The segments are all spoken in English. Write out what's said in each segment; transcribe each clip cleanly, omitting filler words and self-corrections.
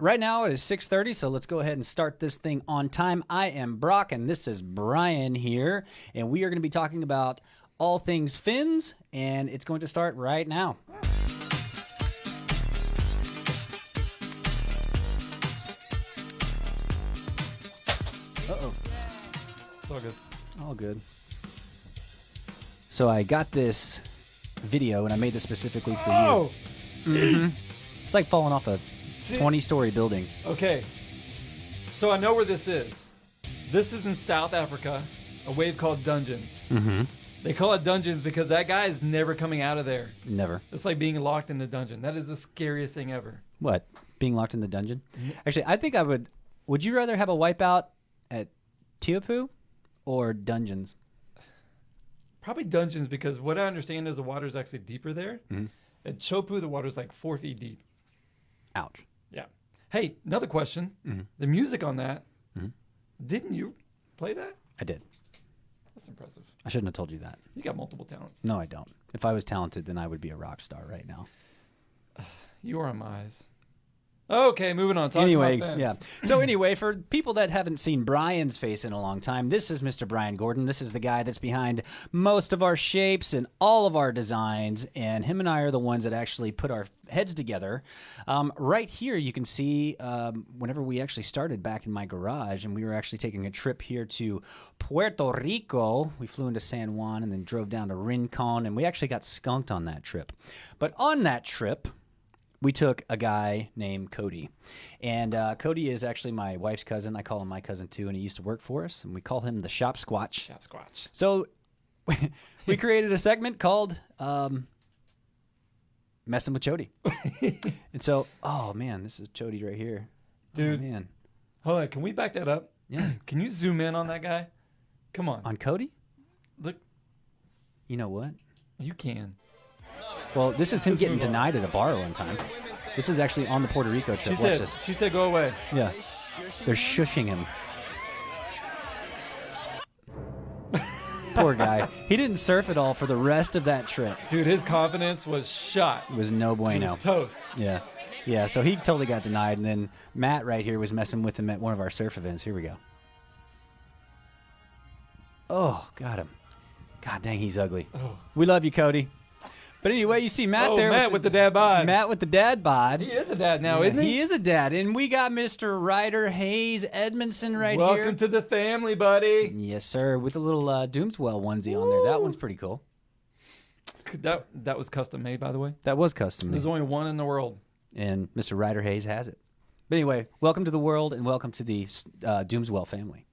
right now it is 6:30, so let's go ahead and start this thing on time. I am Brock, and this is Brian here, and we are going to be talking about all things fins, and it's going to start right now. Uh-oh. It's all good. All good. So I got this video, and I made this specifically for you. Mm-hmm. It's like falling off a 20-story building. Okay. So I know where this is. This is in South Africa, a wave called Dungeons. Mm-hmm. They call it Dungeons because that guy is never coming out of there. Never. It's like being locked in the dungeon. That is the scariest thing ever. What? Being locked in the dungeon? Actually, I think I would... Would you rather have a wipeout at Teahupo'o or Dungeons? Probably Dungeons because what I understand is the water's actually deeper there. Mm-hmm. At Chopu, the water's like 4 feet deep. Ouch. Yeah. Hey, another question. Mm-hmm. The music on that, Mm-hmm. didn't you play that? I did. That's impressive. I shouldn't have told you that. You got multiple talents. No, I don't. If I was talented, then I would be a rock star right now. You are on my eyes. Okay, moving on. Anyway, about fins. yeah. So anyway, for people that haven't seen Brian's face in a long time, this is Mr. Brian Gordon. This is the guy that's behind most of our shapes and all of our designs, and him and I are the ones that actually put our heads together. Right here, you can see whenever we actually started back in my garage, and we were actually taking a trip here to Puerto Rico. We flew into San Juan and then drove down to Rincon, and we actually got skunked on that trip. But on that trip, we took a guy named Cody, and Cody is actually my wife's cousin. I call him my cousin too, and he used to work for us, and we call him the Shop Squatch. Shop Squatch. So we created a segment called Messing with Chody. And so, oh man, this is Chody right here. Dude. Oh, man. Hold on, can we back that up? Yeah. Can you zoom in on that guy? Come on. On Cody? Look, You know what? you can. Well, this is him getting denied at a bar one time. This is actually on the Puerto Rico trip. Watch this. She said go away. Yeah. They're shushing him. Poor guy. He didn't surf at all for the rest of that trip. Dude, his confidence was shot. It was no He bueno. was toast. Yeah. Yeah, so he totally got denied, and then Matt right here was messing with him at one of our surf events. Here we go. Oh, got him. God dang, he's ugly. Oh. We love you, Cody. But anyway, you see Matt there. Matt with the dad bod. Matt with the dad bod. He is a dad now, isn't he? He is a dad. And we got Mr. Ryder Hayes Edmondson right here. Welcome to the family, buddy. Yes, sir. With a little Doomswell onesie on there. That one's pretty cool. That was custom made, by the way. That was custom. There's only one in the world. And Mr. Ryder Hayes has it. But anyway, welcome to the world and welcome to the Doomswell family.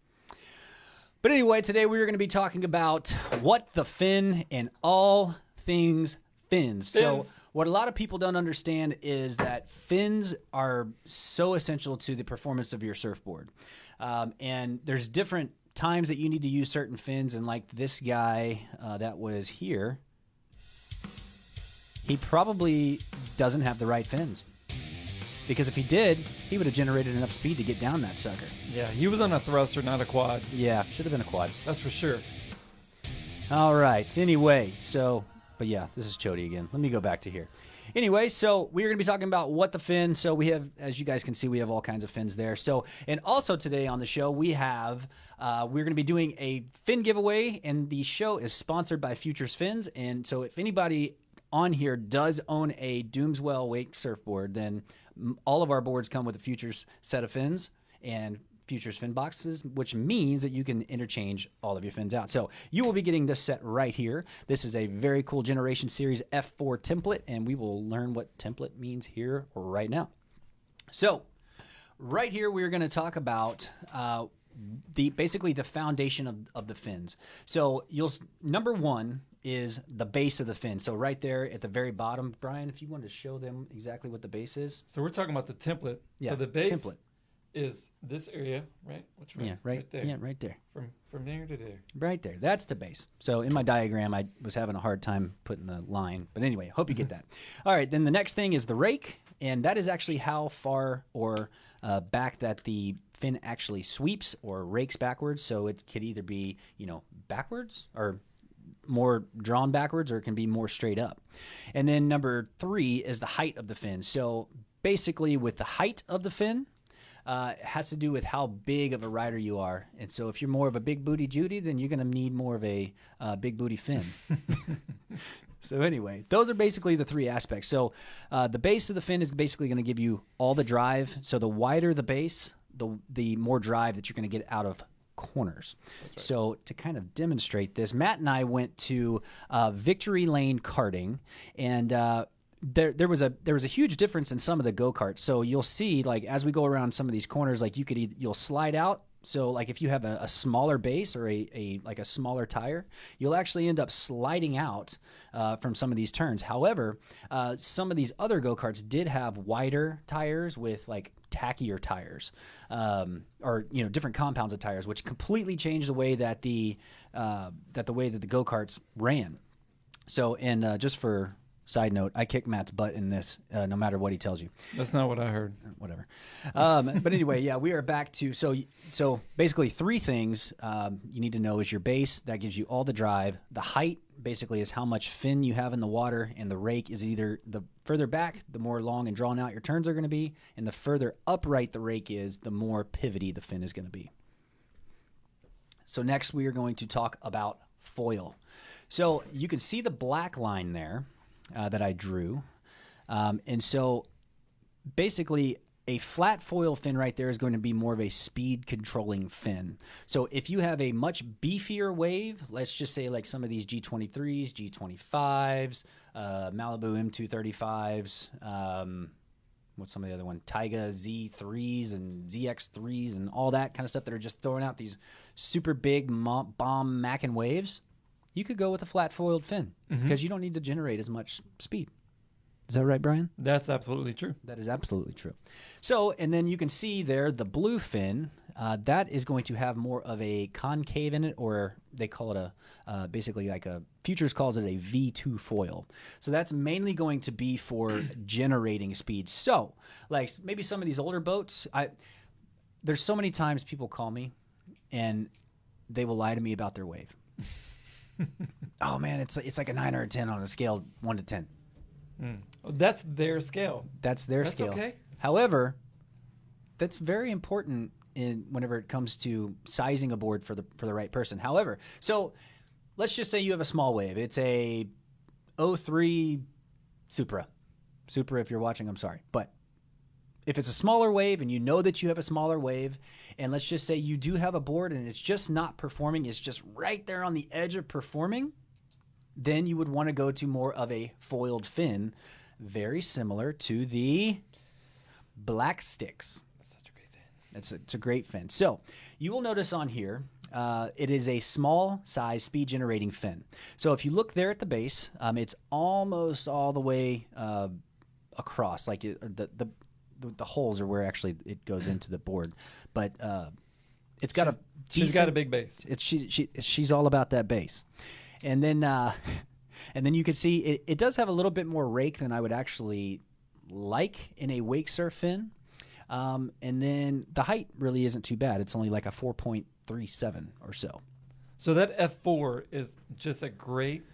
But anyway, today we are going to be talking about what the fin and all things fins. So what a lot of people don't understand is that fins are so essential to the performance of your surfboard. And there's different times that you need to use certain fins. And like this guy that was here, he probably doesn't have the right fins. Because if he did, he would have generated enough speed to get down that sucker. Yeah, he was on a thruster, not a quad. Yeah, should have been a quad. That's for sure. All right. Anyway, so, but yeah, this is Chody again. Let me go back to here. Anyway, so we're going to be talking about what the fin. So we have, as you guys can see, we have all kinds of fins there. So, and also today on the show, we have, we're going to be doing a fin giveaway, and the show is sponsored by Futures Fins. And so if anybody on here does own a Doomswell wake surfboard, then all of our boards come with a Futures set of fins and Futures fin boxes, which means that you can interchange all of your fins out. So you will be getting this set right here. This is a very cool Generation Series F4 template, and we will learn what template means here right now. So right here, we're going to talk about basically the foundation of the fins. So number one is the base of the fin. So right there at the very bottom, Brian, if you wanted to show them exactly what the base is. So we're talking about the template. Yeah, so the base template is this area, right? Which way? Yeah, right there. Yeah, right there. From there to there. Right there. That's the base. So in my diagram, I was having a hard time putting the line. But anyway, hope you get that. All right, then the next thing is the rake. And that is actually how far or back that the fin actually sweeps or rakes backwards. So it could either be, backwards or more drawn backwards, or it can be more straight up. And then number 3 is the height of the fin. So basically with the height of the fin. It has to do with how big of a rider you are. And so if you're more of a big booty Judy, then you're going to need more of a big booty fin. So anyway, those are basically the three aspects. So the base of the fin is basically going to give you all the drive. So the wider the base, the more drive that you're going to get out of corners. Right. So to kind of demonstrate this, Matt and I went to Victory Lane karting, and there was a huge difference in some of the go-karts. So you'll see, like, as we go around some of these corners, like you'll slide out. So like if you have a smaller base or a smaller tire, you'll actually end up sliding out from some of these turns. However, some of these other go-karts did have wider tires with like tackier tires, or different compounds of tires, which completely changed the way that the way that the go-karts ran. So, and just for side note, I kick Matt's butt in this, no matter what he tells you. That's not what I heard. Whatever. But anyway, yeah, we are back to, so basically three things you need to know is your base. That gives you all the drive. The height basically is how much fin you have in the water, and the rake is either the further back, the more long and drawn out your turns are going to be, and the further upright the rake is, the more pivoty the fin is going to be. So next we are going to talk about foil. So you can see the black line there that I drew. And so basically a flat foil fin right there is going to be more of a speed controlling fin. So if you have a much beefier wave, let's just say like some of these G23s, G25s, Malibu M235s, what's some of the other one? Taiga Z3s and ZX3s and all that kind of stuff that are just throwing out these super big bomb macking waves. You could go with a flat foiled fin because you don't need to generate as much speed. Is that right, Brian? That's absolutely true. That is absolutely true. So, and then you can see there the blue fin, that is going to have more of a concave in it, or they call it basically like Futures calls it a V2 foil. So that's mainly going to be for generating speed. So, like maybe some of these older boats, there's so many times people call me and they will lie to me about their wave. Oh man, it's like a 9 or a 10 on a scale 1 to 10. Well, that's their scale. That's their scale. Okay. However, that's very important whenever it comes to sizing a board for the right person. However, so let's just say you have a small wave. It's a 03 Supra. Supra, if you're watching, I'm sorry. But if it's a smaller wave and you know that you have a smaller wave, and let's just say you do have a board and it's just not performing, it's just right there on the edge of performing, then you would want to go to more of a foiled fin, very similar to the Black Sticks. That's such a great fin. It's a great fin. So you will notice on here, it is a small size speed generating fin. So if you look there at the base, it's almost all the way across, like the holes are where actually it goes into the board, but it's got she's got a big base. She's all about that base, and then you can see it does have a little bit more rake than I would actually like in a wake surf fin, and then the height really isn't too bad. It's only like a 4.37 or so. So that F4 is just a great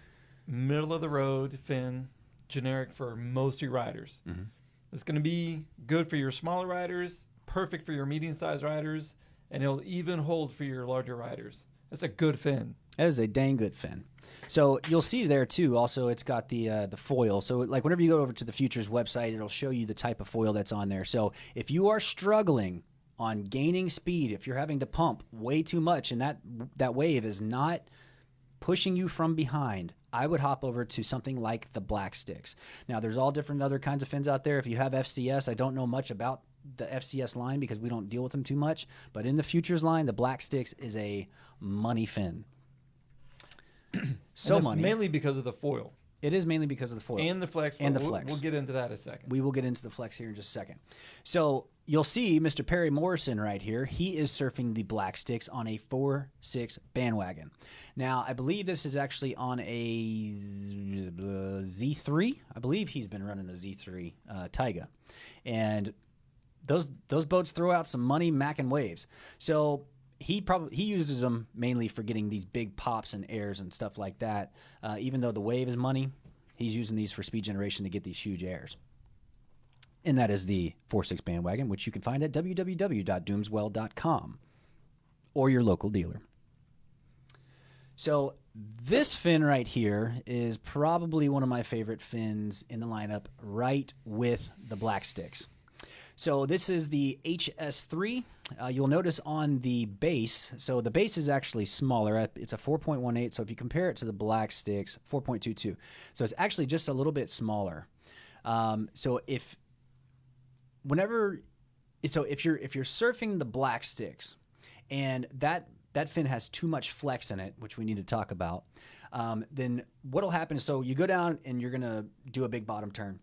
middle of the road fin, generic for most of your riders. Mm-hmm. It's going to be good for your smaller riders, perfect for your medium-sized riders, and it'll even hold for your larger riders. That's a good fin. That is a dang good fin. So you'll see there too. Also, it's got the foil. So like whenever you go over to the Futures website, it'll show you the type of foil that's on there. So if you are struggling on gaining speed, if you're having to pump way too much and that wave is not pushing you from behind, I would hop over to something like the Black Sticks. Now, there's all different other kinds of fins out there. If you have FCS, I don't know much about the FCS line because we don't deal with them too much. But in the Futures line, the Black Sticks is a money fin. So money. Mainly because of the foil. It is mainly because of the foil. And the flex. And the flex. We'll get into that in a second. We will get into the flex here in just a second. So you'll see Mr. Perry Morrison right here. He is surfing the Black Sticks on a 4.6 bandwagon. Now, I believe this is actually on a Z3. I believe he's been running a Z3 Taiga. And those boats throw out some money macking waves. So he uses them mainly for getting these big pops and airs and stuff like that. Even though the wave is money, he's using these for speed generation to get these huge airs. and that is the 4.6 Bandwagon, which you can find at www.doomswell.com or your local dealer. So this fin right here is probably one of my favorite fins in the lineup, right with the black sticks. So this is the HS3. You'll notice on the base, so the base is actually smaller. It's a 4.18, so if you compare it to the black sticks, 4.22. So it's actually just a little bit smaller. So if you're surfing the black sticks and that fin has too much flex in it, which we need to talk about, then what'll happen is, so you go down and you're gonna do a big bottom turn,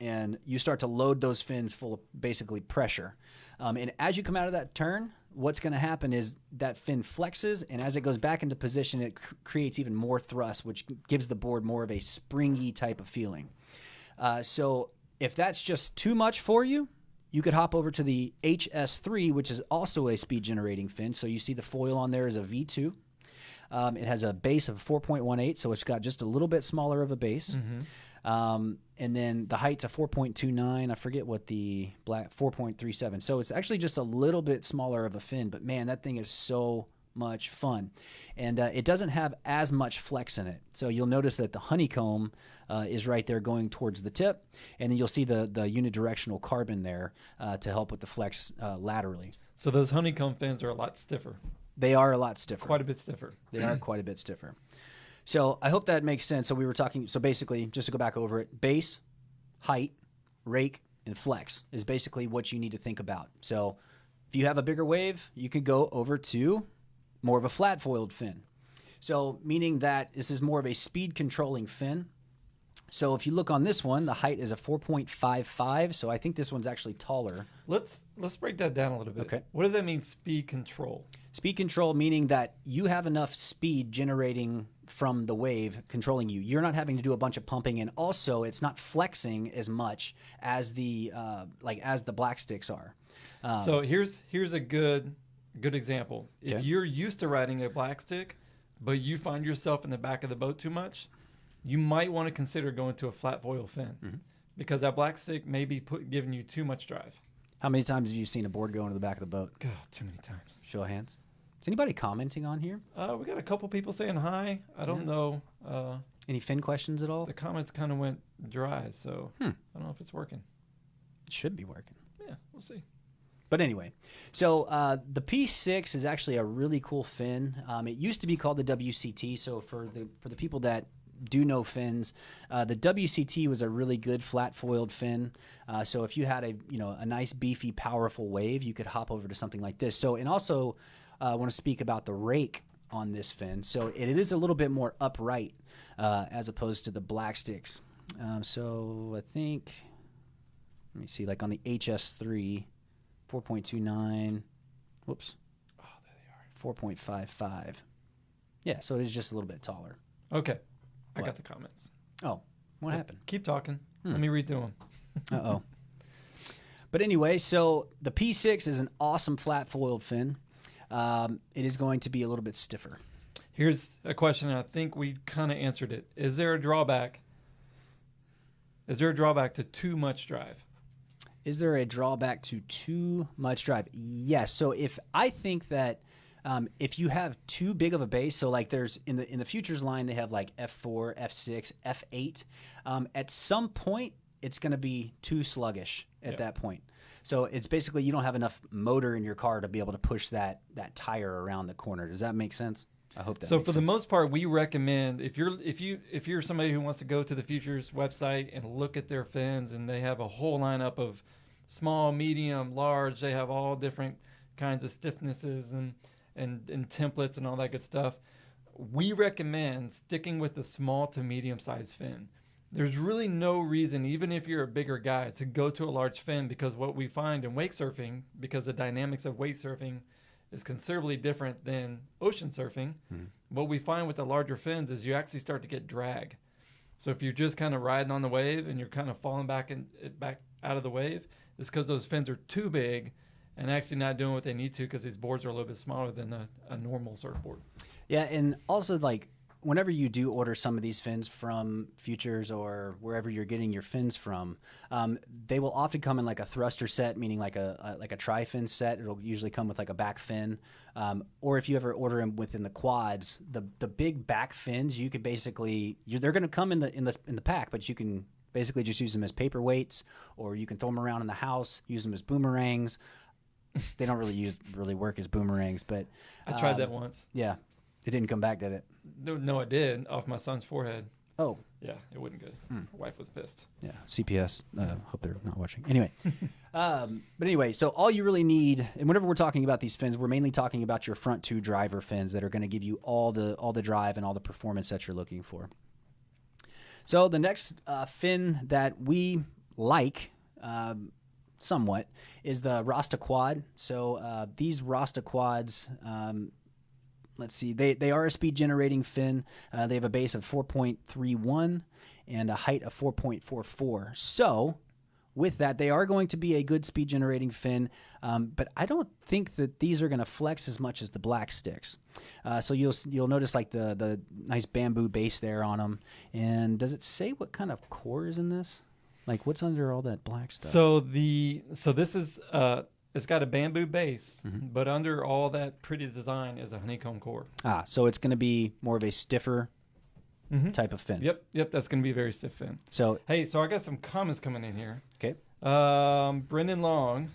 and you start to load those fins full of basically pressure. And as you come out of that turn, what's going to happen is that fin flexes, and as it goes back into position, it creates even more thrust, which gives the board more of a springy type of feeling. So if that's just too much for you, you could hop over to the HS3, which is also a speed generating fin. So you see the foil on there is a V2. It has a base of 4.18, so it's got just a little bit smaller of a base. Mm-hmm. And then the height's a 4.29. I forget what the black 4.37. So it's actually just a little bit smaller of a fin, but man, that thing is so much fun. And it doesn't have as much flex in it. So you'll notice that the honeycomb is right there going towards the tip. And then you'll see the unidirectional carbon there to help with the flex laterally. So those honeycomb fins are a lot stiffer. They are a lot stiffer. Quite a bit stiffer. They are quite a bit stiffer. So I hope that makes sense. So we were talking, so basically, just to go back over it, base, height, rake, and flex is basically what you need to think about. So if you have a bigger wave, you could go over to more of a flat foiled fin. So meaning that this is more of a speed controlling fin. So if you look on this one, the height is a 4.55. So I think this one's actually taller. Let's break that down a little bit. Okay. What does that mean, speed control? Speed control meaning that you have enough speed generating from the wave controlling you. You're not having to do a bunch of pumping, and also it's not flexing as much as the as the black sticks are. So here's a good example. If Okay. you're used to riding a black stick, but you find yourself in the back of the boat too much, you might want to consider going to a flat foil fin, because that black stick may be giving you too much drive. How many times have you seen a board go into the back of the boat? God, too many times. Show of hands. Is anybody commenting on here? We got a couple people saying hi. I don't know. Any fin questions at all? The comments kind of went dry, so I don't know if it's working. It should be working. Yeah, we'll see. But anyway, so the P6 is actually a really cool fin. It used to be called the WCT. So for the people that do know fins, the WCT was a really good flat foiled fin. So if you had a nice beefy powerful wave, you could hop over to something like this. So, and also I want to speak about the rake on this fin. So it is a little bit more upright as opposed to the black sticks. So I think, let me see, like on the HS3, 4.29, whoops. Oh, there they are. 4.55. Yeah, so it is just a little bit taller. Okay. I What? got the comments. Oh, what happened? Keep talking. Let me read through them. Uh-oh. But anyway, so the P6 is an awesome flat foiled fin. It is going to be a little bit stiffer. Here's a question, and I think we kind of answered it. Is there a drawback? Is there a drawback to too much drive? Is there a drawback to too much drive? Yes. So I think that if you have too big of a base, so like there's in the futures line, they have like F4, F6, F8. At some point, it's going to be too sluggish at that point. So it's basically you don't have enough motor in your car to be able to push that tire around the corner. Does that make sense? I hope that. So makes for sense. the most part, we recommend if you're somebody who wants to go to the Futures website and look at their fins, and they have a whole lineup of small, medium, large. They have all different kinds of stiffnesses and templates and all that good stuff. We recommend sticking with the small to medium sized fin. There's really no reason, even if you're a bigger guy, to go to a large fin, because what we find in wake surfing, because the dynamics of wake surfing is considerably different than ocean surfing, what we find with the larger fins is you actually start to get drag. So if you're just kind of riding on the wave and you're kind of falling back out of the wave, it's because those fins are too big and actually not doing what they need to, because these boards are a little bit smaller than a normal surfboard. Yeah, and also like whenever you do order some of these fins from Futures or wherever you're getting your fins from, they will often come in like a thruster set, meaning like a tri-fin set. It'll usually come with like a back fin, or if you ever order them within the quads, the big back fins, you could basically they're going to come in the pack, but you can basically just use them as paperweights, or you can throw them around in the house, use them as boomerangs. They don't really work as boomerangs, but I tried that once. Yeah, it didn't come back, did it? No, it did, off my son's forehead. Oh. Yeah, it wasn't good. My wife was pissed. Yeah, CPS. Hope they're not watching. Anyway, but anyway, so all you really need, and whenever we're talking about these fins, we're mainly talking about your front two driver fins that are going to give you all the drive and all the performance that you're looking for. So the next fin that we like somewhat is the Rasta Quad. So these Rasta Quads, let's see, they are a speed generating fin. They have a base of 4.31 and a height of 4.44. So with that, they are going to be a good speed generating fin, but I don't think that these are going to flex as much as the black sticks. So you'll notice like the nice bamboo base there on them. And does it say what kind of core is in this? Like what's under all that black stuff? So this is it's got a bamboo base, but under all that pretty design is a honeycomb core. So it's going to be more of a stiffer type of fin. Yep, that's going to be a very stiff fin. So I got some comments coming in here. Okay. Brendan Long,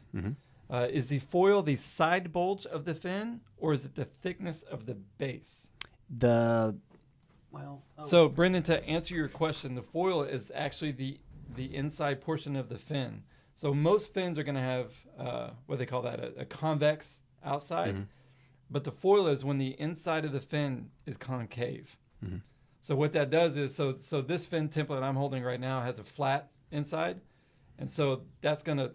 is the foil the side bulge of the fin, or is it the thickness of the base? So Brendan, to answer your question, the foil is actually the inside portion of the fin. So most fins are going to have what they call that, a convex outside, but the foil is when the inside of the fin is concave. So what that does is, so this fin template I'm holding right now has a flat inside, and so that's gonna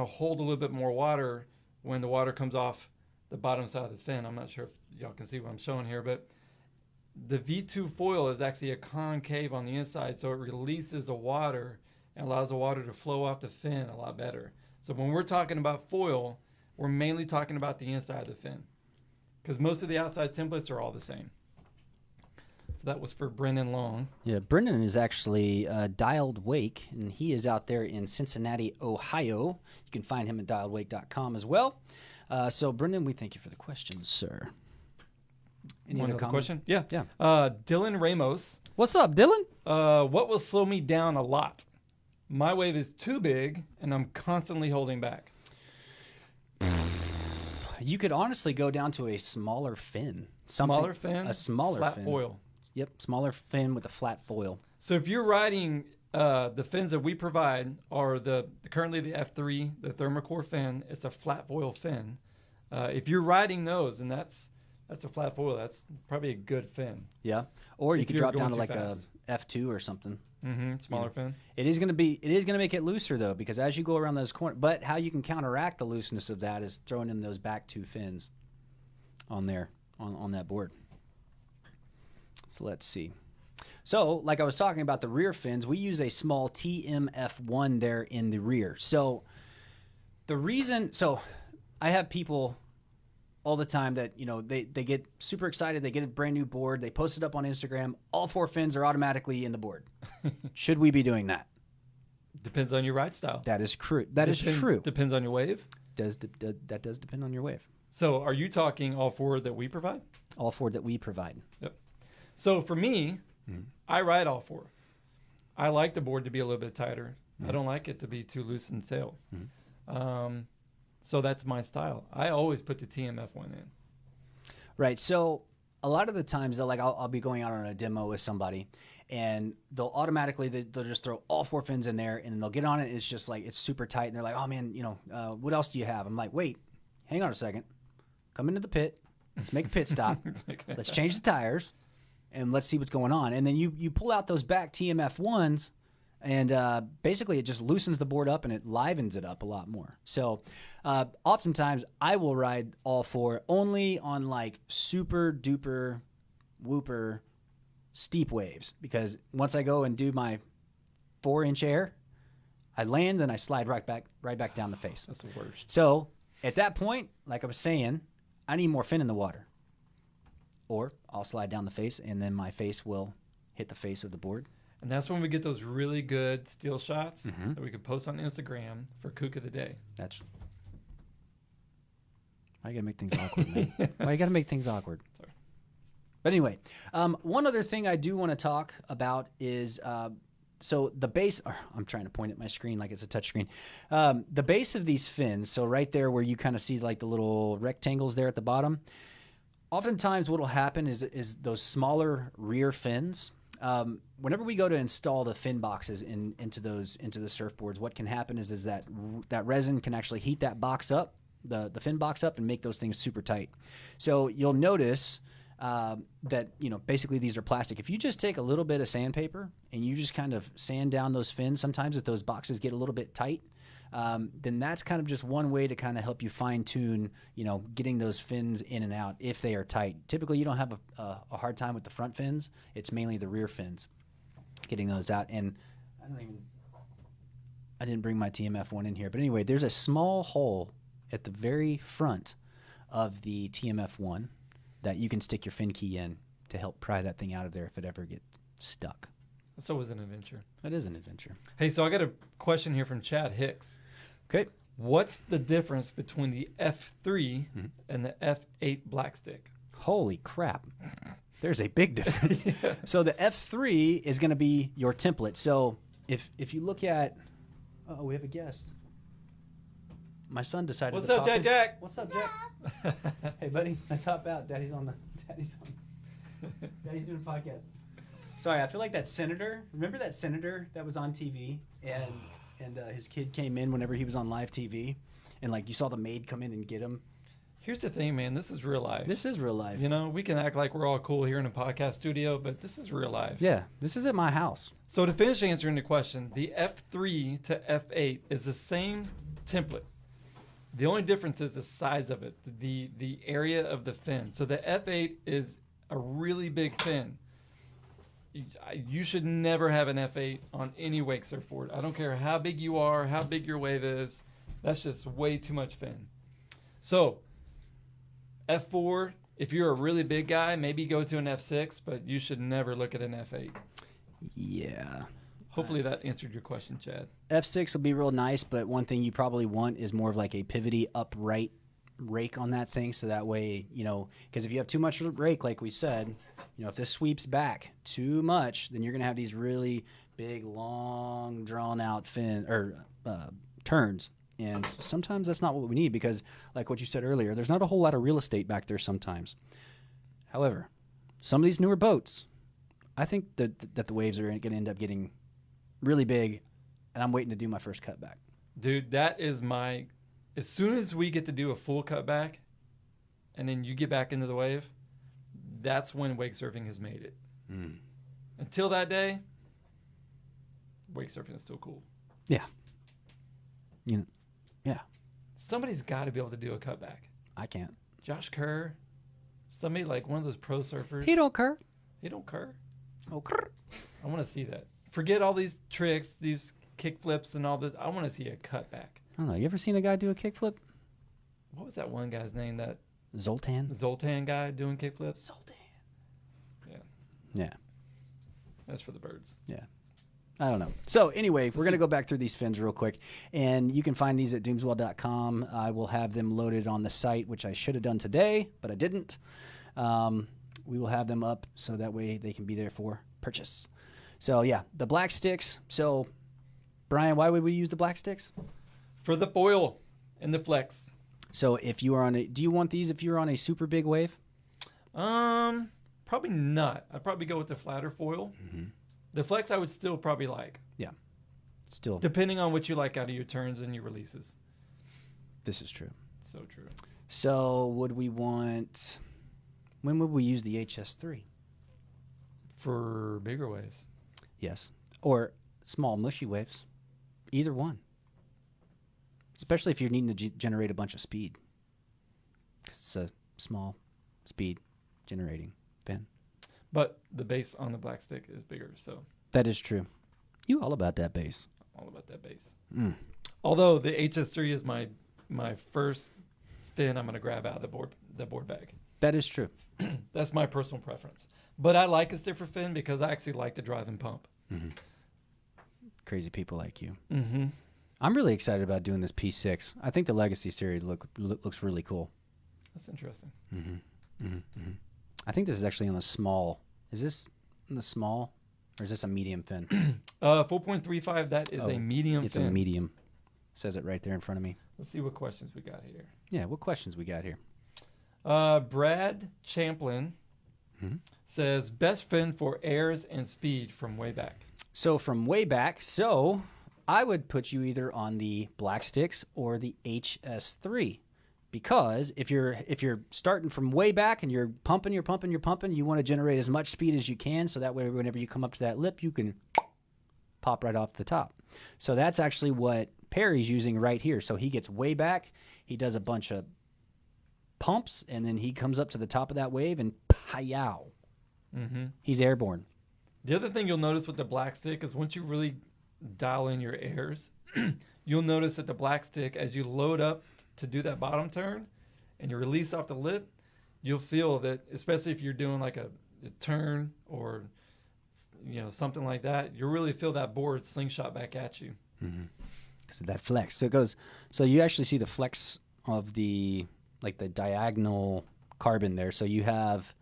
hold a little bit more water when the water comes off the bottom side of the fin. I'm not sure if y'all can see what I'm showing here, but the V2 foil is actually a concave on the inside, so it releases the water and allows the water to flow off the fin a lot better. So when we're talking about foil, we're mainly talking about the inside of the fin, because most of the outside templates are all the same. So that was for Brendan Long. Yeah, Brendan is actually Dialed Wake, and he is out there in Cincinnati, Ohio. You can find him at dialedwake.com as well. So, Brendan, we thank you for the questions, sir. Any other question? Yeah. Yeah. Dylan Ramos. What's up, Dylan? What will slow me down a lot? My wave is too big, and I'm constantly holding back. You could honestly go down to a smaller fin. Smaller fin? A smaller flat fin. foil. Yep, smaller fin with a flat foil. So if you're riding the fins that we provide are currently the F3, the Thermocore fin. It's a flat foil fin. If you're riding those, and that's a flat foil, that's probably a good fin. Yeah, or you could drop down to like fast. a F2 or something. Smaller fin. It is going to make it looser though, because as you go around those corners, but how you can counteract the looseness of that is throwing in those back two fins on there on that board. So let's see. So like I was talking about the rear fins, we use a small TMF1 there in the rear. So I have people all the time that, they get super excited. They get a brand new board. They post it up on Instagram. All four fins are automatically in the board. Should we be doing that? Depends on your ride style. That is true. That is true. Depends on your wave. That does depend on your wave. So are you talking all four that we provide? All four that we provide. Yep. So for me, I ride all four. I like the board to be a little bit tighter. I don't like it to be too loose in the tail. So that's my style. I always put the TMF1 in. Right. So a lot of the times, I'll be going out on a demo with somebody, and they'll automatically they'll just throw all four fins in there, and then they'll get on it. And it's just like it's super tight, and they're like, "Oh man, what else do you have?" I'm like, "Wait, hang on a second. Come into the pit. Let's make a pit stop. Let's change the tires, and let's see what's going on." And then you pull out those back TMF1s. And basically, it just loosens the board up and it livens it up a lot more. So oftentimes, I will ride all four only on like super duper whooper steep waves, because once I go and do my 4-inch air, I land and I slide right back down the face. That's the worst. So at that point, like I was saying, I need more fin in the water. or I'll slide down the face, and then my face will hit the face of the board. And that's when we get those really good steel shots Mm-hmm. that we can post on Instagram for Kook of the Day. That's why you gotta make things awkward, man. Why you gotta make things awkward? Sorry. But anyway, one other thing I do want to talk about is so the base. I'm trying to point at my screen like it's a touch screen. The base of these fins. So right there, where you kind of see like the little rectangles there at the bottom. Oftentimes, what will happen is those smaller rear fins. Whenever we go to install the fin boxes into the surfboards, what can happen is that resin can actually heat that box up, the fin box up, and make those things super tight. So you'll notice that basically these are plastic. If you just take a little bit of sandpaper and you just kind of sand down those fins, sometimes if those boxes get a little bit tight, then that's kind of just one way to kind of help you fine tune, getting those fins in and out if they are tight. Typically, you don't have a hard time with the front fins. It's mainly the rear fins, getting those out. And I didn't bring my TMF one in here, but anyway, there's a small hole at the very front of the TMF one that you can stick your fin key in to help pry that thing out of there if it ever gets stuck. That's always an adventure. It is an adventure. Hey, so I got a question here from Chad Hicks. Okay. What's the difference between the F3 and the F8 black stick? Holy crap. There's a big difference. Yeah. So the F3 is going to be your template. So if you look at, oh, we have a guest. My son decided What's to up, pop Jack in. Jack? What's up, Jack? Hey, buddy, let's hop out. Daddy's doing a podcast. Sorry, I feel like that senator. Remember that senator that was on TV and his kid came in whenever he was on live TV, and like you saw the maid come in and get him. Here's the thing, man. This is real life. This is real life. We can act like we're all cool here in a podcast studio, but this is real life. Yeah, this is at my house. So to finish answering the question, the F3 to F8 is the same template. The only difference is the size of it, the area of the fin. So the F8 is a really big fin. You should never have an F8 on any wake surfboard. I don't care how big you are, how big your wave is. That's just way too much fin. So F4, if you're a really big guy, maybe go to an F6, but you should never look at an F8. Yeah. Hopefully that answered your question, Chad. F6 will be real nice, but one thing you probably want is more of like a pivoty upright rake on that thing, so that way, because if you have too much rake, like we said, if this sweeps back too much, then you're going to have these really big, long, drawn-out turns. And sometimes that's not what we need because, like what you said earlier, there's not a whole lot of real estate back there sometimes. However, some of these newer boats, I think that the waves are going to end up getting really big, and I'm waiting to do my first cutback. Dude, that is as soon as we get to do a full cutback and then you get back into the wave, that's when wake surfing has made it. Until that day, wake surfing is still cool. Yeah. Yeah. Somebody's got to be able to do a cutback. I can't. Josh Kerr, somebody like one of those pro surfers. He don't care. He don't care. Oh, crrr. I want to see that. Forget all these tricks, these kick flips and all this. I want to see a cutback. I don't know. You ever seen a guy do a kickflip? What was that one guy's name? That Zoltan? Zoltan guy doing kick flips? Zoltan. Yeah. Yeah. That's for the birds. Yeah. I don't know. So anyway, we're going to go back through these fins real quick, and you can find these at doomswell.com. I will have them loaded on the site, which I should have done today, but I didn't. We will have them up so that way they can be there for purchase. So yeah, the black sticks. So Brian, why would we use the black sticks? For the foil and the flex. So if you are do you want these if you're on a super big wave? Probably not. I'd probably go with the flatter foil. Mm-hmm. The flex I would still probably like. Yeah. Still. Depending on what you like out of your turns and your releases. This is true. So true. So when would we use the HS3? For bigger waves. Yes. Or small mushy waves. Either one. Especially if you're needing to generate a bunch of speed. It's a small speed generating fin. But the base on the black stick is bigger, so. That is true. You all about that base. All about that base. Although the HS3 is my first fin I'm going to grab out of the board bag. That is true. That's my personal preference. But I like a stiffer fin because I actually like the drive and pump. Mm-hmm. Crazy people like you. Mm-hmm. I'm really excited about doing this P6. I think the Legacy series looks really cool. That's interesting. Mm-hmm. Mm-hmm. Mm-hmm. I think this is actually on the small. Is this on the small, or is this a medium fin? 4.35, that is a medium It's fin. a medium. Says it right there in front of me. Let's see what questions we got here. Yeah, what questions we got here? Brad Champlin says, best fin for airs and speed from way back. So from way back, I would put you either on the Black Sticks or the HS3. Because if you're starting from way back and you're pumping, you want to generate as much speed as you can, so that way whenever you come up to that lip, you can pop right off the top. So that's actually what Perry's using right here. So he gets way back, he does a bunch of pumps, and then he comes up to the top of that wave and pow, he's airborne. The other thing you'll notice with the Black Stick is once you really dial in your airs, you'll notice that the Black Stick, as you load up to do that bottom turn and you release off the lip, you'll feel that, especially if you're doing like a turn or something like that, you'll really feel that board slingshot back at you. Because of that flex. So you actually see the flex of the diagonal carbon there. So you have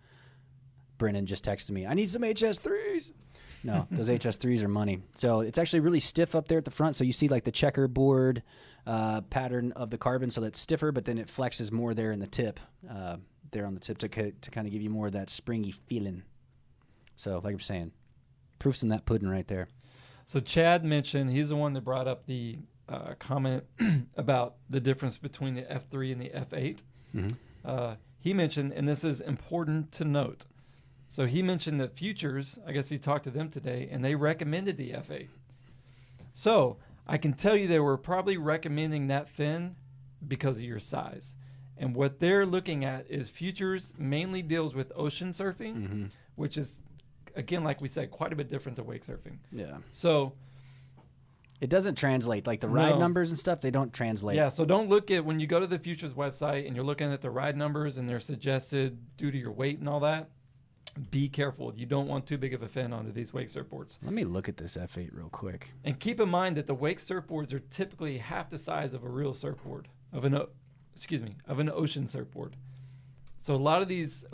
Brennan just texted me, I need some HS3s. No, those HS3s are money. So it's actually really stiff up there at the front. So you see like the checkerboard pattern of the carbon. So that's stiffer, but then it flexes more there in the tip, there on the tip to kind of give you more of that springy feeling. So like I'm saying, proof's in that pudding right there. So Chad mentioned, he's the one that brought up the comment about the difference between the F3 and the F8. He mentioned, and this is important to note, so he mentioned that Futures, I guess he talked to them today, and they recommended the F8. So I can tell you they were probably recommending that fin because of your size. And what they're looking at is Futures mainly deals with ocean surfing, which is, again, like we said, quite a bit different to wake surfing. Yeah. So it doesn't translate. Like the ride numbers and stuff, they don't translate. Yeah, so don't look at, when you go to the Futures website and you're looking at the ride numbers and they're suggested due to your weight and all that, be careful. You don't want too big of a fin onto these wake surfboards. Let me look at this F8 real quick. And keep in mind that the wake surfboards are typically half the size of a real surfboard, of an ocean surfboard. So a lot of these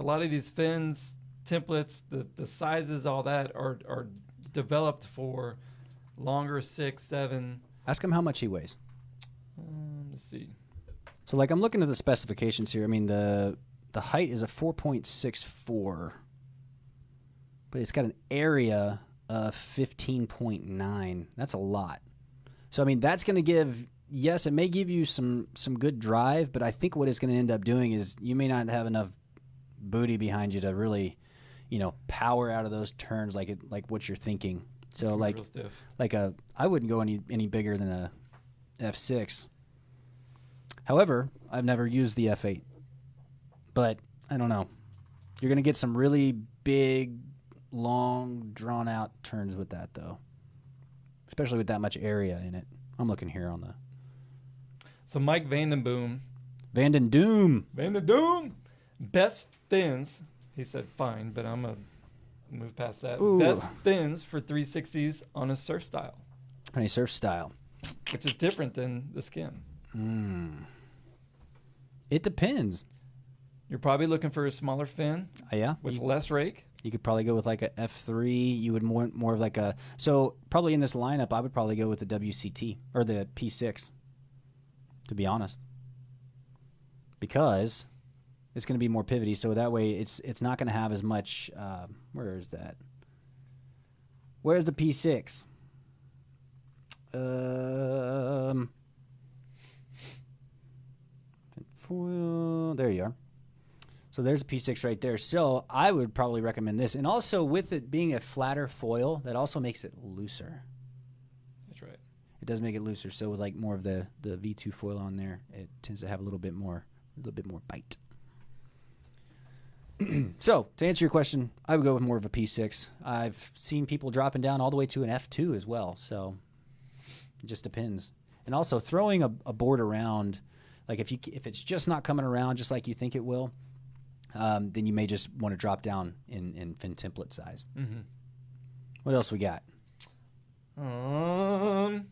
fins, templates, the sizes, all that are developed for longer 6, 7. Ask him how much he weighs. Let's see. So like I'm looking at the specifications here. I mean the height is a 4.64. But it's got an area of 15.9. That's a lot. So, I mean, that's going to give, yes, it may give you some good drive, but I think what it's going to end up doing is you may not have enough booty behind you to really, power out of those turns like what you're thinking. So, I wouldn't go any bigger than a F6. However, I've never used the F8. But, I don't know. You're going to get some really big, long, drawn-out turns with that, though. Especially with that much area in it. I'm looking here on the... So Mike Vandenboom. Vandendoom! Best fins. He said fine, but I'm going to move past that. Ooh. Best fins for 360s on a surf style. On a surf style. Which is different than the skin. It depends. You're probably looking for a smaller fin. Yeah. With less rake. You could probably go with like a F3. You would more of like a... So probably in this lineup, I would probably go with the WCT or the P6, to be honest. Because it's going to be more pivoty, so that way it's not going to have as much... where is that? Where's the P6? Foil. There you are. So there's a P6 right there. So I would probably recommend this. And also with it being a flatter foil, that also makes it looser. That's right. It does make it looser. So with like more of the V2 foil on there, it tends to have a little bit more bite. So to answer your question, I would go with more of a P6. I've seen people dropping down all the way to an F2 as well. So it just depends. And also throwing a board around, like if it's just not coming around just like you think it will, then you may just want to drop down in fin template size. Mm-hmm. What else we got? Let's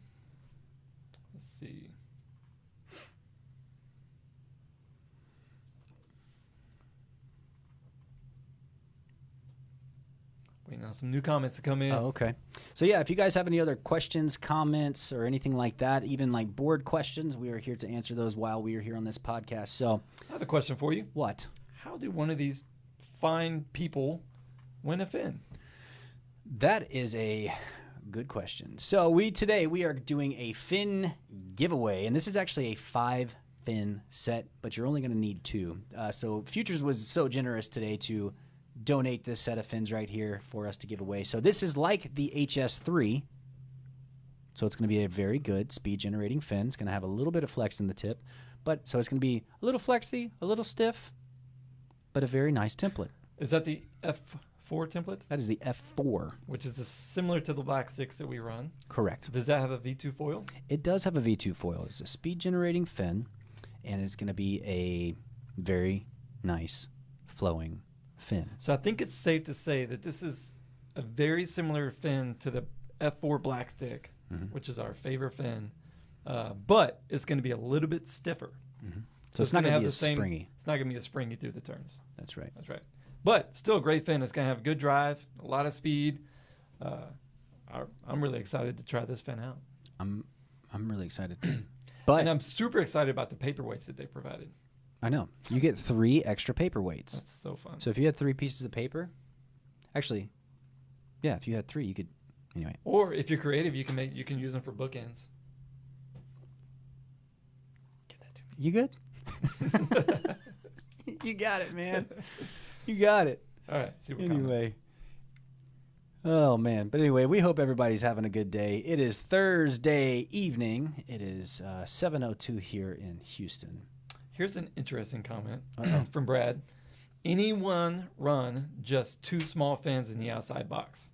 see. Waiting on some new comments to come in. Oh, okay. So yeah, if you guys have any other questions, comments, or anything like that, even like board questions, we are here to answer those while we are here on this podcast. So I have a question for you. what? How do one of these fine people win a fin? That is a good question. So today we are doing a fin giveaway, and this is actually a 5 fin set, but you're only going to need 2. So Futures was so generous today to donate this set of fins right here for us to give away. So this is like the HS3. So it's going to be a very good speed generating fin. It's going to have a little bit of flex in the tip, but so it's going to be a little flexy, a little stiff, but a very nice template. Is that the F4 template? That is the F4. Which is similar to the Black 6 that we run. Correct. Does that have a V2 foil? It does have a V2 foil. It's a speed generating fin, and it's going to be a very nice flowing fin. So I think it's safe to say that this is a very similar fin to the F4 Black Stick, which is our favorite fin, but it's going to be a little bit stiffer. So it's not going to be as springy. It's not going to be as springy through the turns. That's right. That's right. But still a great fin. It's going to have good drive, a lot of speed. I'm really excited to try this fin out. I'm really excited too. But And I'm super excited about the paperweights that they provided. I know. You get 3 extra paperweights. That's so fun. So if you had 3 pieces of paper, actually, yeah, if you had 3, you could, anyway. Or if you're creative, you can use them for bookends. Give that to me. You good? You got it, man. You got it. All right. See what Anyway. Oh, man. But anyway, we hope everybody's having a good day. It is Thursday evening. It is 7:02 here in Houston. Here's an interesting comment from Brad. Anyone run just 2 small fins in the outside box?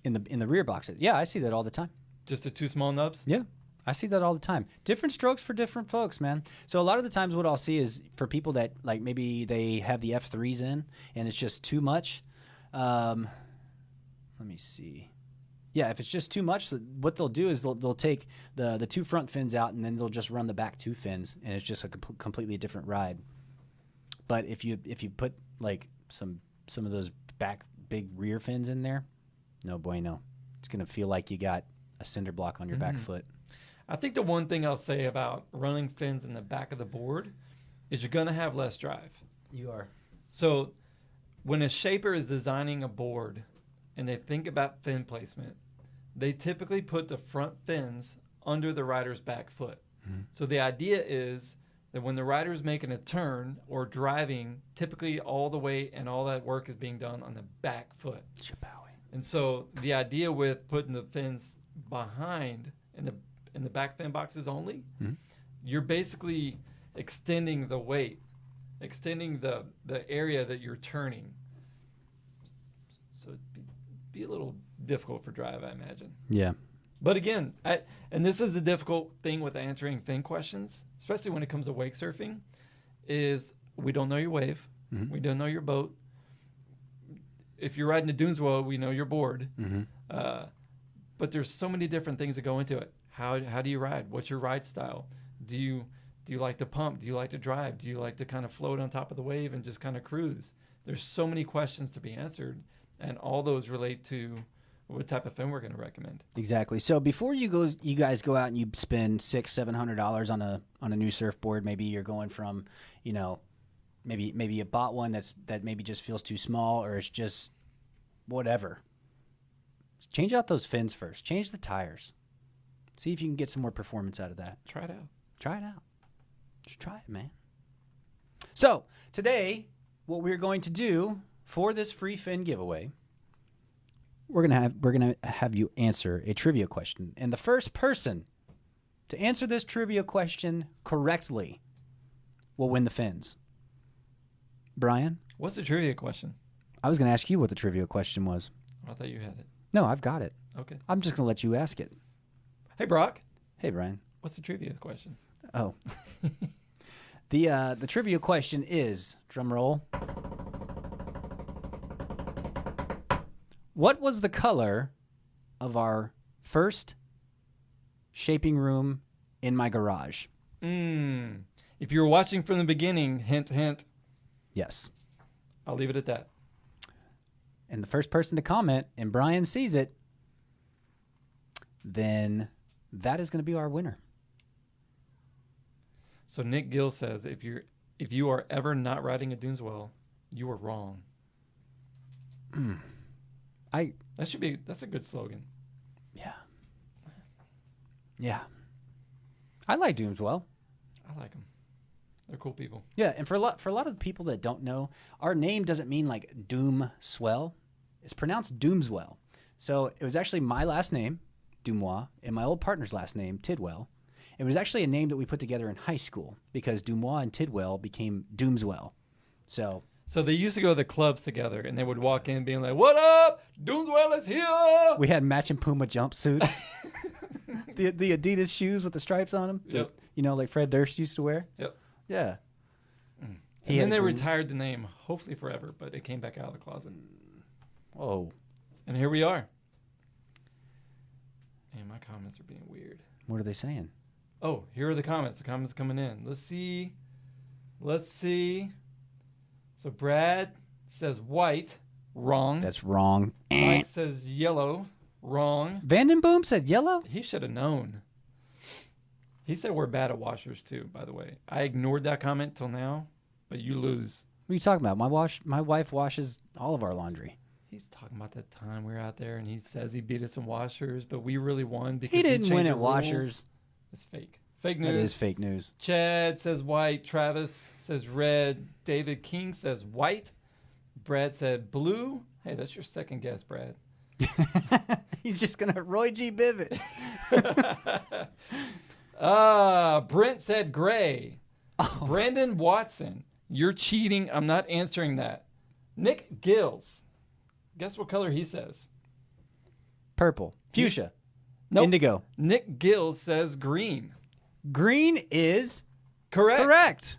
In the rear boxes. Yeah, I see that all the time. Just the 2 small nubs? Yeah, I see that all the time. Different strokes for different folks, man. So a lot of the times what I'll see is for people that like maybe they have the F3s in and it's just too much. Let me see. Yeah, if it's just too much, what they'll do is they'll take the 2 front fins out and then they'll just run the back 2 fins, and it's just a completely different ride. But if you put like some of those back big rear fins in there, no bueno. It's gonna feel like you got a cinder block on your back foot. I think the one thing I'll say about running fins in the back of the board is you're going to have less drive. You are. So when a shaper is designing a board and they think about fin placement, they typically put the front fins under the rider's back foot. So the idea is that when the rider is making a turn or driving, typically all the weight and all that work is being done on the back foot. And so the idea with putting the fins behind in the back fin boxes only, you're basically extending the weight, extending the area that you're turning. So it'd be a little difficult for drive, I imagine. Yeah. But again, and this is the difficult thing with answering fin questions, especially when it comes to wake surfing, is we don't know your wave. We don't know your boat. If you're riding the dunes well, we know your board. But there's so many different things that go into it. How do you ride? What's your ride style? Do you like to pump? Do you like to drive? Do you like to kind of float on top of the wave and just kind of cruise? There's so many questions to be answered, and all those relate to what type of fin we're going to recommend. Exactly. So before you guys go out and you spend $600-700 on a new surfboard, maybe you're going from, maybe you bought one that maybe just feels too small, or it's just whatever. Change out those fins first. Change the tires. See if you can get some more performance out of that. Try it out. Try it out. Just try it, man. So today, what we're going to do for this free fin giveaway, we're gonna have you answer a trivia question, and the first person to answer this trivia question correctly will win the fins. Brian, What's the trivia question? I was gonna ask you what the trivia question was. I thought you had it. No, I've got it. Okay. I'm just gonna let you ask it. Hey, Brock. Hey, Brian. What's the trivia question? Oh. The trivia question is, drum roll, What was the color of our first shaping room in my garage? If you were watching from the beginning, hint, hint. Yes. I'll leave it at that. And the first person to comment, and Brian sees it, then that is going to be our winner. So Nick Gill says, if you are ever not riding a Dunes well, you are wrong. That's a good slogan. Yeah. Yeah. I like Doomswell. I like them. They're cool people. Yeah, and for a lot of the people that don't know, our name doesn't mean like Doom Swell. It's pronounced Doomswell. So it was actually my last name, Dumois, and my old partner's last name, Tidwell. It was actually a name that we put together in high school because Dumois and Tidwell became Doomswell. So they used to go to the clubs together, and they would walk in being like, "What up? Doomswell is here!" we had matching Puma jumpsuits. the Adidas shoes with the stripes on them. Yep. That, like Fred Durst used to wear. Yep. Yeah. And then they retired the name, hopefully forever, but it came back out of the closet. Whoa. And here we are. And my comments are being weird. What are they saying? Oh, here are the comments. The comments coming in. Let's see. So Brad says white. Wrong. That's wrong. Mike says yellow. Wrong. Vandenboom said yellow? He should have known. He said we're bad at washers too, by the way. I ignored that comment till now, but you lose. What are you talking about? My wife washes all of our laundry. He's talking about that time we were out there, and he says he beat us in washers, but we really won because He didn't changed win the at rules. washers. It's fake. Fake That news. is fake news. Chad says white. Travis says red. David King says white. Brad said blue. Hey, that's your second guess, Brad. He's just going to Roy G. Bivet. Brent said gray. Oh. Brandon Watson, you're cheating. I'm not answering that. Nick Gills. Guess what color he says? Purple. Fuchsia. Nope. Indigo. Nick Gills says green. Green is correct.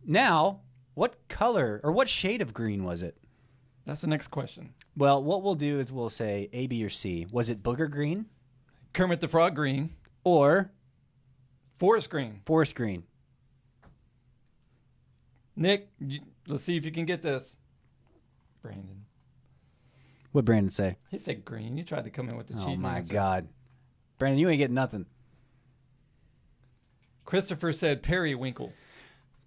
Now, what color or what shade of green was it? That's the next question. Well, what we'll do is we'll say A, B, or C. Was it booger green Kermit the Frog green. or Forest green. forest green? Nick, let's see if you can get this. Brandon. What'd Brandon say? He said green. You tried to come in with the cheating Oh, my answer. God. Brandon, you ain't getting nothing. Christopher said periwinkle.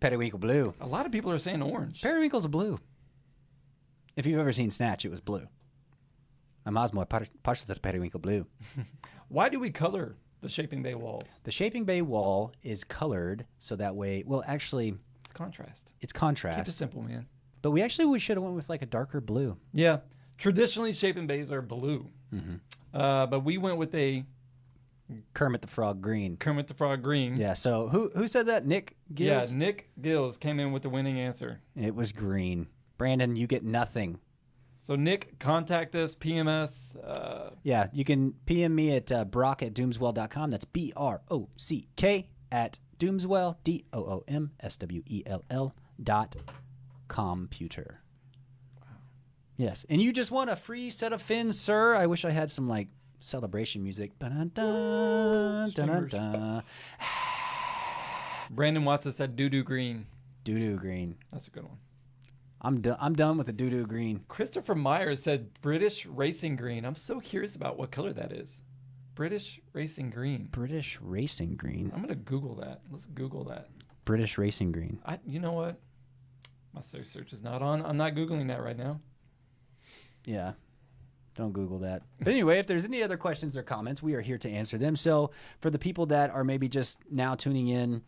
Periwinkle blue. A lot of people are saying orange. Periwinkle's a blue. If you've ever seen Snatch, it was blue. I'm Osmo, partial to periwinkle blue. Why do we color the Shaping Bay walls? The Shaping Bay wall is colored so that way, well, actually, It's contrast. it's Keep it contrast. simple, man. But we should have went with like a darker blue. Yeah. Traditionally, Shaping Bays are blue. Mm-hmm. But we went with a Kermit the Frog green. Kermit the Frog green. Yeah, so who said that? Nick Gills? Yeah, Nick Gills came in with the winning answer. It was green. Brandon, you get nothing. So, Nick, contact us, PMS. Yeah, you can PM me at brock@doomswell.com. That's BROCK at Doomswell, DOOMSWELL.computer. Wow. Yes, and you just won a free set of fins, sir. I wish I had some, like, celebration music. Ba-dun-dun, dun-dun-dun. Brandon Watson said doo-doo green. Doo-doo green. That's a good one. I'm done with the doo-doo green. Christopher Myers said British Racing Green. I'm so curious about what color that is. British Racing Green. British Racing Green. I'm going to Google that. Let's Google that. British Racing Green. You know what? My search is not on. I'm not Googling that right now. Yeah. Don't Google that. But anyway, if there's any other questions or comments, we are here to answer them. So for the people that are maybe just now tuning in,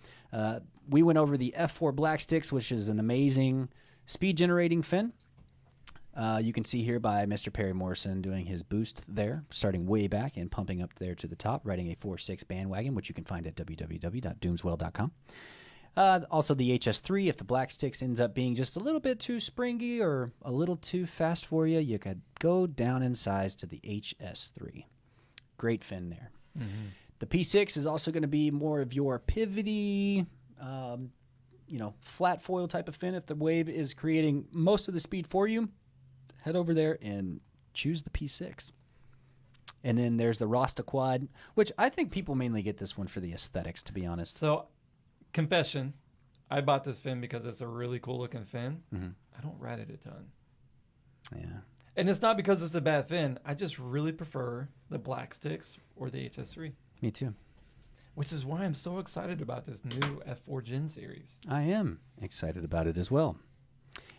we went over the F4 Black Sticks, which is an amazing speed generating fin. You can see here by Mr. Perry Morrison doing his boost there, starting way back and pumping up there to the top, riding a 4.6 bandwagon, which you can find at www.doomswell.com. Also the HS3, if the Black Sticks ends up being just a little bit too springy or a little too fast for you, you could go down in size to the HS3. Great fin there. Mm-hmm. The P6 is also going to be more of your pivoty, flat foil type of fin. If the wave is creating most of the speed for you, head over there and choose the P6. And then there's the Rasta Quad, which I think people mainly get this one for the aesthetics, to be honest. So, confession, I bought this fin because it's a really cool looking fin. Mm-hmm. I don't ride it a ton. Yeah. And it's not because it's a bad fin. I just really prefer the Black Sticks or the HS3. Me too. Which is why I'm so excited about this new F4 Gen series. I am excited about it as well.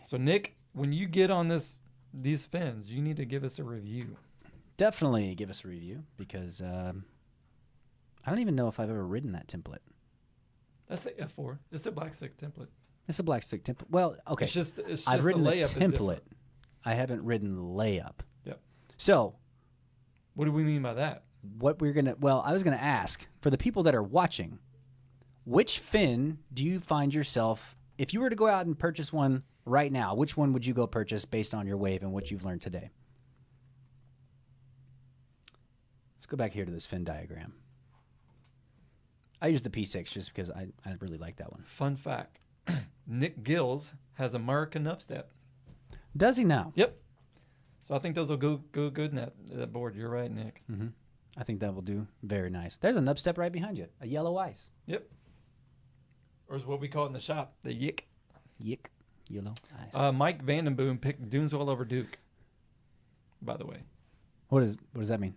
So, Nick, when you get on these fins, you need to give us a review. Definitely give us a review because I don't even know if I've ever ridden that template. That's the F4. It's a Black Stick template. It's a Black Stick template. Well, okay. It's just I've ridden the layup template. I haven't ridden the layup. Yep. So, what do we mean by that? I was gonna ask for the people that are watching, which fin do you find yourself, if you were to go out and purchase one right now, which one would you go purchase based on your wave and what you've learned today? Let's go back here to this fin diagram. I use the P6 just because I really like that one. Fun fact, Nick Gills has a American upstep. Does he now? Yep. So I think those will go good in that board. You're right, Nick. Mm-hmm. I think that will do very nice. There's a nub step right behind you, a yellow ice. Yep. Or is what we call it in the shop, the yick. Yick, yellow ice. Mike Vandenboom picked Dooneswell over Duke, by the way. What does that mean?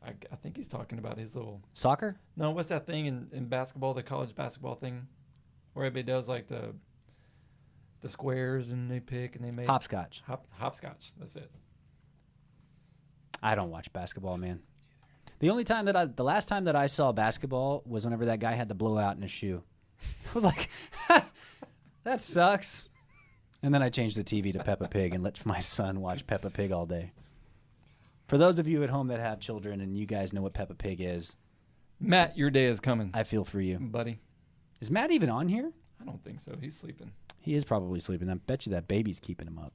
I think he's talking about his little... Soccer? No, what's that thing in basketball, the college basketball thing, where everybody does like the squares and they pick and they make... Hopscotch. Hopscotch, that's it. I don't watch basketball, man. The last time that I saw basketball was whenever that guy had the blowout in his shoe. I was like, that sucks. And then I changed the TV to Peppa Pig and let my son watch Peppa Pig all day. For those of you at home that have children and you guys know what Peppa Pig is, Matt, your day is coming. I feel for you. Buddy. Is Matt even on here? I don't think so. He's sleeping. He is probably sleeping. I bet you that baby's keeping him up.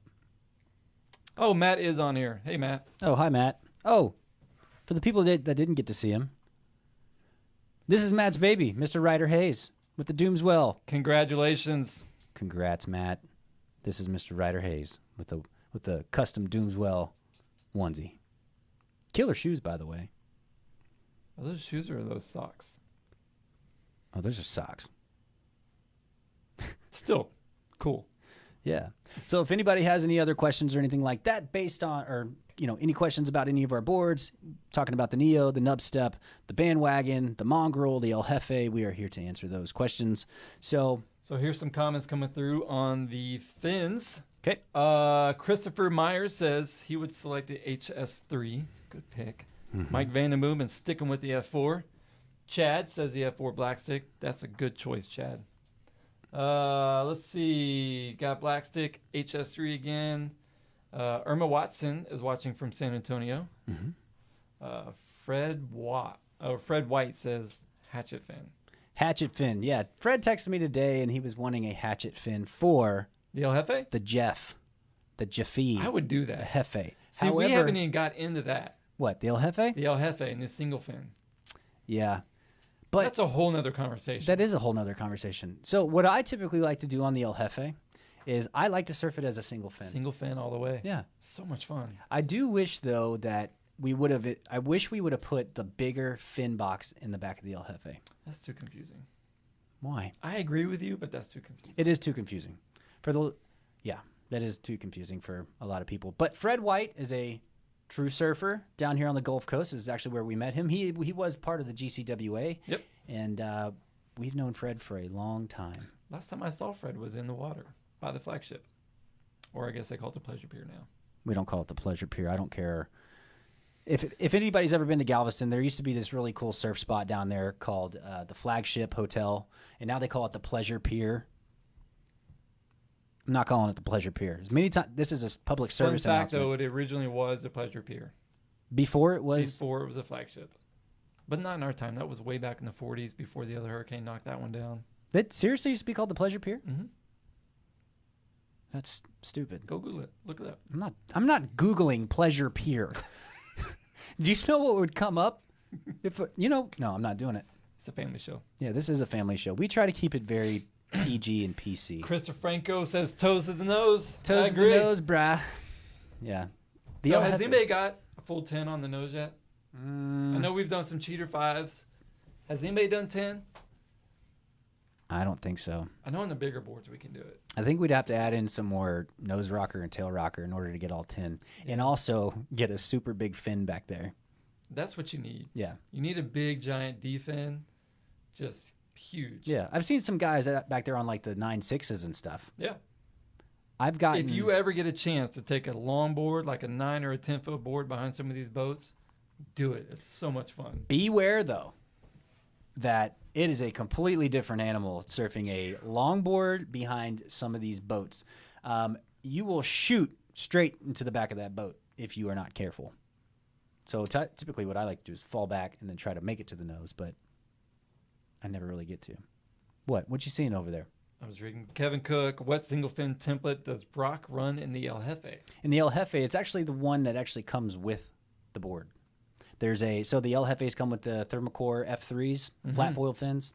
Oh, Matt is on here. Hey, Matt. Oh, hi, Matt. Oh, for the people that didn't get to see him, this is Matt's baby, Mr. Ryder Hayes, with the Doomswell. Congratulations. Congrats, Matt. This is Mr. Ryder Hayes with the custom Doomswell onesie. Killer shoes, by the way. Are those shoes or are those socks? Oh, those are socks. Still cool. Yeah. So if anybody has any other questions or anything like that based on, or, any questions about any of our boards, talking about the Neo, the Nub Step, the Bandwagon, the Mongrel, the El Jefe, we are here to answer those questions. So here's some comments coming through on the fins. Okay. Christopher Myers says he would select the HS3. Good pick. Mm-hmm. Mike Vandenboom and sticking with the F4. Chad says the F4 Black Stick. That's a good choice, Chad. Let's see. Got Black Stick, HS3 again. Irma Watson is watching from San Antonio. Mm-hmm. Fred White says hatchet fin. Hatchet fin. Yeah. Fred texted me today and he was wanting a hatchet fin for The El Jefe? the Jeffy. I would do The that. Jefe. See, we haven't even got into that. What, the El Jefe? The El Jefe and the single fin. Yeah. But That's a whole nother conversation. that is a whole nother conversation. So what I typically like to do on the El Jefe is I like to surf it as a single fin. Single fin all the way. Yeah. So much fun. I do wish, though, that we would have put the bigger fin box in the back of the El Jefe. That's too confusing. Why? I agree with you, but that's too confusing. It is too confusing. That is too confusing for a lot of people. But Fred White is a true surfer down here on the Gulf Coast. This is actually where we met him. He was part of the GCWA. Yep. And we've known Fred for a long time. Last time I saw Fred was in the water by the flagship. Or I guess they call it the Pleasure Pier now. We don't call it the Pleasure Pier. I don't care. If anybody's ever been to Galveston, there used to be this really cool surf spot down there called the Flagship Hotel, and now they call it the Pleasure Pier. I'm not calling it the Pleasure Pier. As many times, this is a public service Fun fact, announcement. though, it originally was a Pleasure Pier. Before it was a flagship. But not in our time. That was way back in the 40s before the other hurricane knocked that one down. That seriously used to be called the Pleasure Pier? Mm-hmm. That's stupid. Go Google it. Look it up. I'm not Googling Pleasure Pier. Do you know what would come up? No, I'm not doing it. It's a family show. Yeah, this is a family show. We try to keep it very PG and PC. Christopher Franco says toes to the nose. Toes to the nose, brah. Yeah. The So El has Jefe. anybody got a full 10 on the nose yet? I Mm, know we've done some cheater 5s. Has anybody done 10? I don't think so. I know on the bigger boards we can do it. I think we'd have to add in some more nose rocker and tail rocker in order to get all 10. And also get a super big fin back there. That's what you need. Yeah. You need a big, giant D-fin. Just huge. Yeah. I've seen some guys back there on like the 9.6s and stuff. Yeah. I've gotten... If you ever get a chance to take a long board, like a 9 or a 10-foot board behind some of these boats, do it. It's so much fun. Beware, though, that it is a completely different animal surfing a longboard behind some of these boats. You will shoot straight into the back of that boat if you are not careful. So typically what I like to do is fall back and then try to make it to the nose, but I never really get to. What you seeing over there? I was reading Kevin Cook, wet single fin template. Does Brock run in the El Jefe? In the El Jefe, it's actually the one that actually comes with the board. So the El Jefes come with the Thermocore F3s, flat foil fins.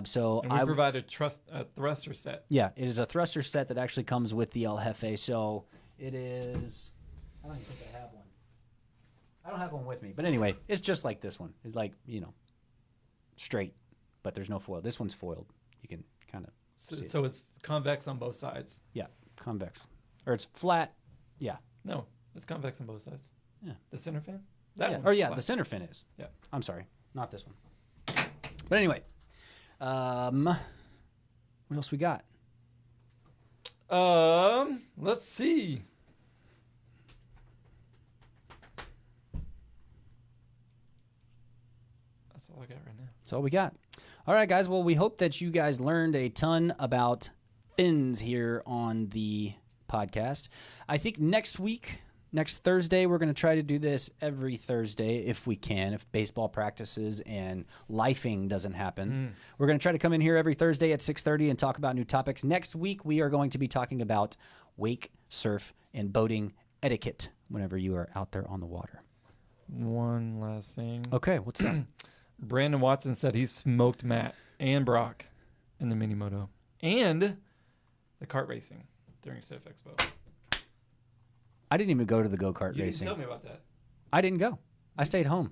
So And we provide a thruster set. Yeah, it is a thruster set that actually comes with the El Jefe. So it is. I don't even think I have one. I don't have one with me, but anyway, it's just like this one. It's like straight, but there's no foil. This one's foiled. You can kind of. So it's convex on both sides. Yeah, convex, or it's flat. Yeah. No, it's convex on both sides. Yeah. The center fin? That Yeah. one's Or yeah, flat. the center fin is. Yeah. I'm sorry, not this one. But anyway, what else we got? Let's see. That's all I got right now. That's all we got. All right, guys. Well, we hope that you guys learned a ton about fins here on the podcast. I think next Thursday, we're going to try to do this every Thursday if we can, if baseball practices and lifing doesn't happen. We're going to try to come in here every Thursday at 6:30 and talk about new topics. Next week, we are going to be talking about wake, surf, and boating etiquette whenever you are out there on the water. One last thing. Okay, what's that? Brandon Watson said he smoked Matt and Brock in the mini moto and the kart racing during Surf Expo. I didn't even go to the go-kart You racing. didn't tell me about that. I didn't go. I stayed home.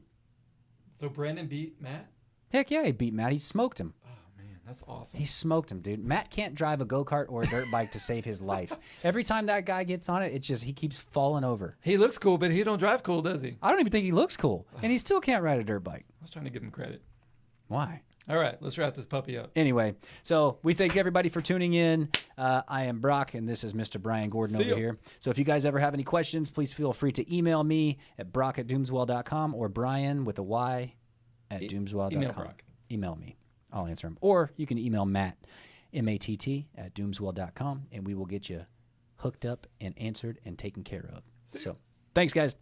So Brandon beat Matt? Heck yeah, he beat Matt. He smoked him. Oh, man, that's awesome. He smoked him, dude. Matt can't drive a go-kart or a dirt bike to save his life. Every time that guy gets on it, he keeps falling over. He looks cool, but he don't drive cool, does he? I don't even think he looks cool. And he still can't ride a dirt bike. I was trying to give him credit. Why? All right, let's wrap this puppy up. Anyway, so we thank everybody for tuning in. I am Brock, and this is Mr. Brian Gordon See over ya. here. So if you guys ever have any questions, please feel free to email me at brock@doomswell.com or Brian with a Y at doomswell.com. Email Brock. Email me. I'll answer them. Or you can email Matt, MATT, at doomswell.com, and we will get you hooked up and answered and taken care of. So thanks, guys.